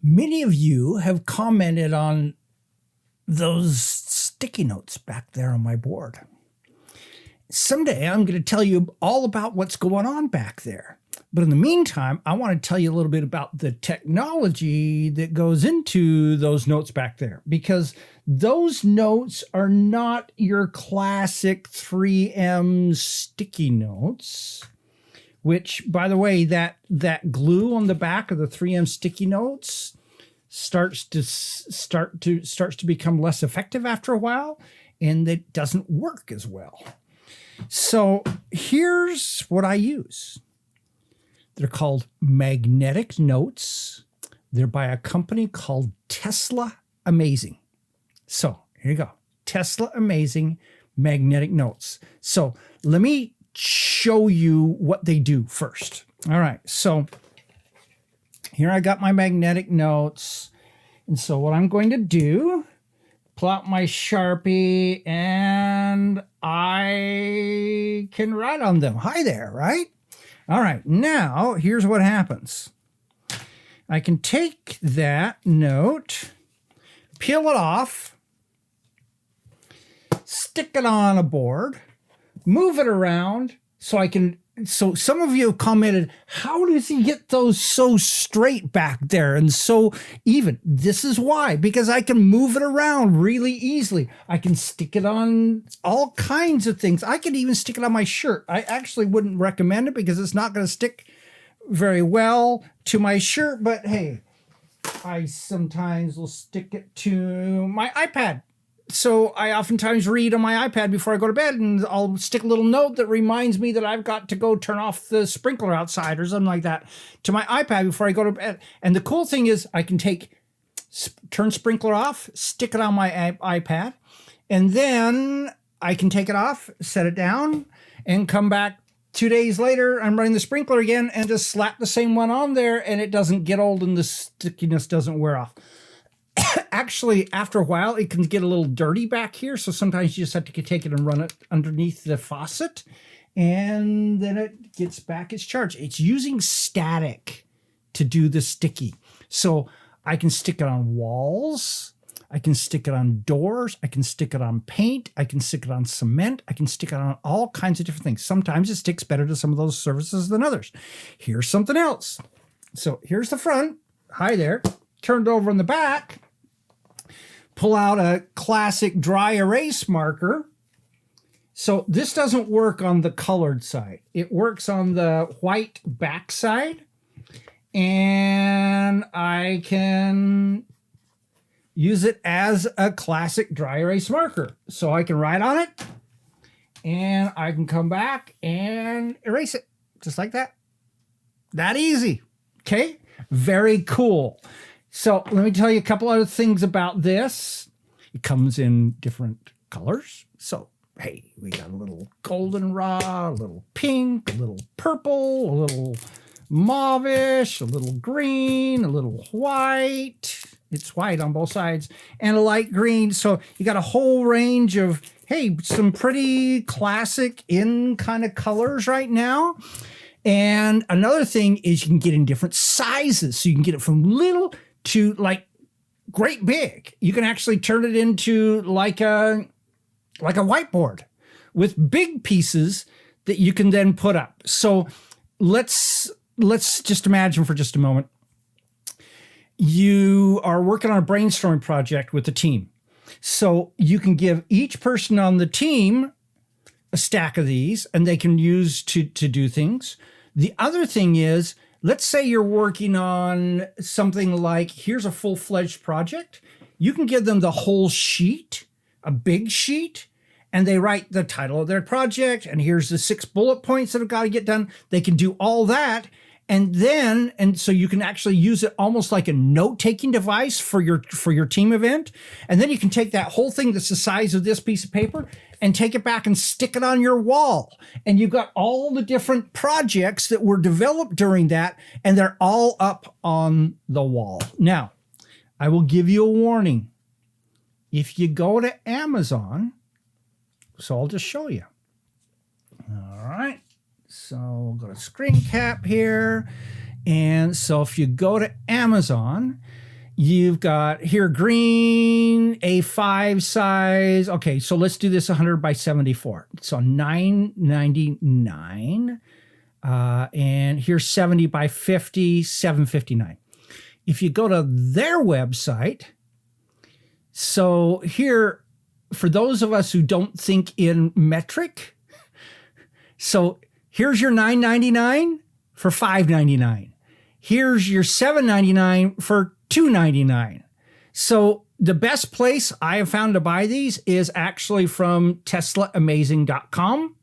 Many of you have commented on those sticky notes back there on my board. Someday I'm going to tell you all about what's going on back there. But in the meantime, I want to tell you a little bit about the technology that goes into those notes back there, because those notes are not your classic 3M sticky notes, which, by the way, that glue on the back of the 3M sticky notes starts to become less effective after a while, and it doesn't work as well. So here's what I use. They're called magnetic notes. They're by a company called Tesla Amazing. So here you go. Tesla Amazing magnetic notes. So let me show you what they do first. All right. So here I got my magnetic notes. And so what I'm going to do, pull out my Sharpie, and I can write on them. Hi there, right? All right, now here's what happens. I can take that note, peel it off, stick it on a board, move it around so some of you have commented, how does he get those so straight back there and so even? This is why, because I can move it around really easily. I can stick it on all kinds of things. I can even stick it on my shirt. I actually wouldn't recommend it because it's not going to stick very well to my shirt, but hey, I sometimes will stick it to my iPad. So I oftentimes read on my iPad before I go to bed, and I'll stick a little note that reminds me that I've got to go turn off the sprinkler outside or something like that to my iPad before I go to bed. And the cool thing is I can turn sprinkler off, stick it on my iPad, and then I can take it off, set it down, and come back 2 days later. I'm running the sprinkler again and just slap the same one on there, and it doesn't get old and the stickiness doesn't wear off. Actually, after a while, it can get a little dirty back here. So sometimes you just have to take it and run it underneath the faucet, and then it gets back its charge. It's using static to do the sticky. So I can stick it on walls. I can stick it on doors. I can stick it on paint. I can stick it on cement. I can stick it on all kinds of different things. Sometimes it sticks better to some of those surfaces than others. Here's something else. So here's the front. Hi there. Turned over in the back. Pull out a classic dry erase marker. So this doesn't work on the colored side. It works on the white back side. And I can use it as a classic dry erase marker. So I can write on it, and I can come back and erase it just like that. That easy. Okay? Very cool. So let me tell you a couple other things about this. It comes in different colors. So, hey, we got a little goldenrod, a little pink, a little purple, a little mauvish, a little green, a little white. It's white on both sides, and a light green. So you got a whole range of, hey, some pretty classic in kind of colors right now. And another thing is you can get in different sizes. So you can get it from little to like great big. You can actually turn it into like a whiteboard with big pieces that you can then put up. So let's just imagine for just a moment. You are working on a brainstorming project with the team. So you can give each person on the team a stack of these, and they can use to do things. The other thing is, let's say you're working on something like, here's a full-fledged project. You can give them the whole sheet, a big sheet, and they write the title of their project, and here's the 6 bullet points that have got to get done. They can do all that. And so you can actually use it almost like a note-taking device for your team event. And then you can take that whole thing that's the size of this piece of paper and take it back and stick it on your wall. And you've got all the different projects that were developed during that, and they're all up on the wall. Now, I will give you a warning. If you go to Amazon, so I'll just show you. All right. So we'll go to screen cap here. And so if you go to Amazon You've got here green, A5 size. Okay, so let's do this 100 by 74. So $9.99. And here's 70 by 50, $7.59. If you go to their website, so here, for those of us who don't think in metric, so here's your $9.99 for $5.99. Here's your $7.99 for $2.99. So the best place I have found to buy these is actually from teslaamazing.com.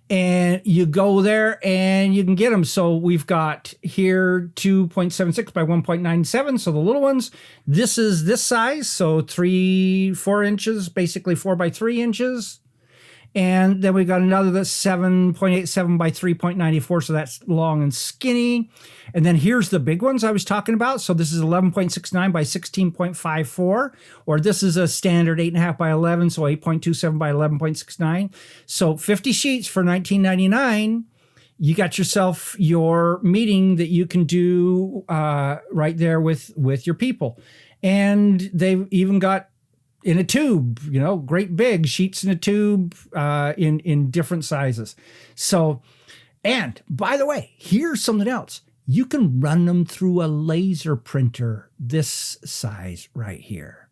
And you go there and you can get them. So we've got here 2.76 by 1.97. So the little ones, this is this size. So 4 inches, basically 4 by 3 inches. And then we've got another that's 7.87 by 3.94. So that's long and skinny. And then here's the big ones I was talking about. So this is 11.69 by 16.54. Or this is a standard 8.5 by 11. So 8.27 by 11.69. So 50 sheets for $19.99. You got yourself your meeting that you can do right there with your people. And they've even got in a tube, great big sheets in a tube in different sizes. So, and by the way, here's something else. You can run them through a laser printer this size right here.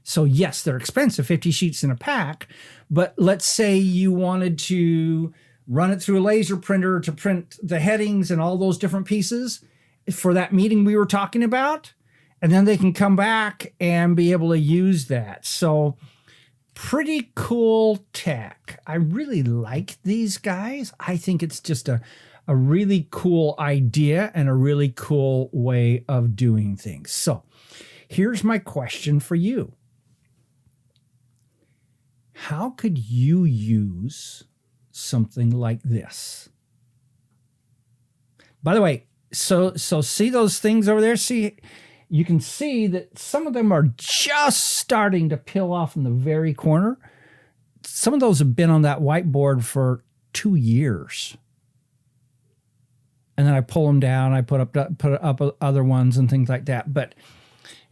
So yes, they're expensive, 50 sheets in a pack, but let's say you wanted to run it through a laser printer to print the headings and all those different pieces for that meeting we were talking about. And then they can come back and be able to use that. So pretty cool tech. I really like these guys. I think it's just a really cool idea and a really cool way of doing things. So here's my question for you. How could you use something like this? By the way, so see those things over there? See, you can see that some of them are just starting to peel off in the very corner. Some of those have been on that whiteboard for 2 years. And then I pull them down, I put up other ones and things like that.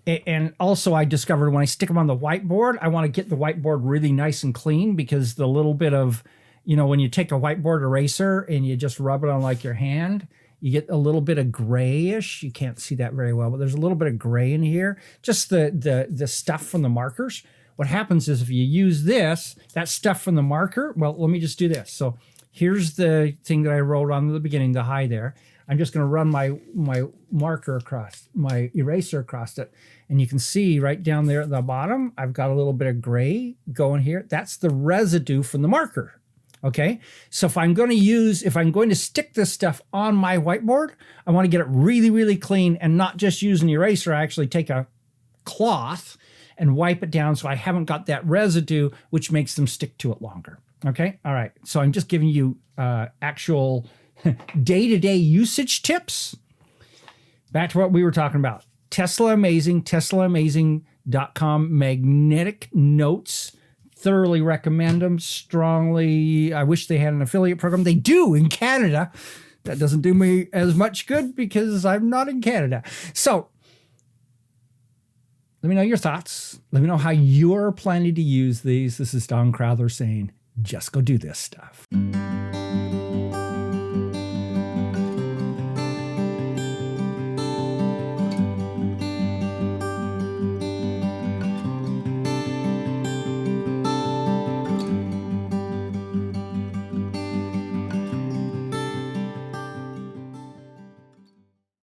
And also I discovered when I stick them on the whiteboard, I want to get the whiteboard really nice and clean, because the little bit of, when you take a whiteboard eraser and you just rub it on like your hand, you get a little bit of grayish. You can't see that very well, but there's a little bit of gray in here. Just the stuff from the markers. What happens is if you use that stuff from the marker, well, let me just do this. So here's the thing that I wrote on in the beginning, the high there. I'm just going to run my marker across, my eraser across it. And you can see right down there at the bottom, I've got a little bit of gray going here. That's the residue from the marker. Okay, so if I'm going to stick this stuff on my whiteboard, I want to get it really, really clean and not just use an eraser. I actually take a cloth and wipe it down so I haven't got that residue, which makes them stick to it longer. Okay, all right. So I'm just giving you actual day-to-day usage tips. Back to what we were talking about. Tesla Amazing, teslaamazing.com, magnetic notes. Thoroughly recommend them strongly. I wish they had an affiliate program. They do in Canada. That doesn't do me as much good because I'm not in Canada. So let me know your thoughts. Let me know how you're planning to use these. This is Don Crowther saying, just go do this stuff.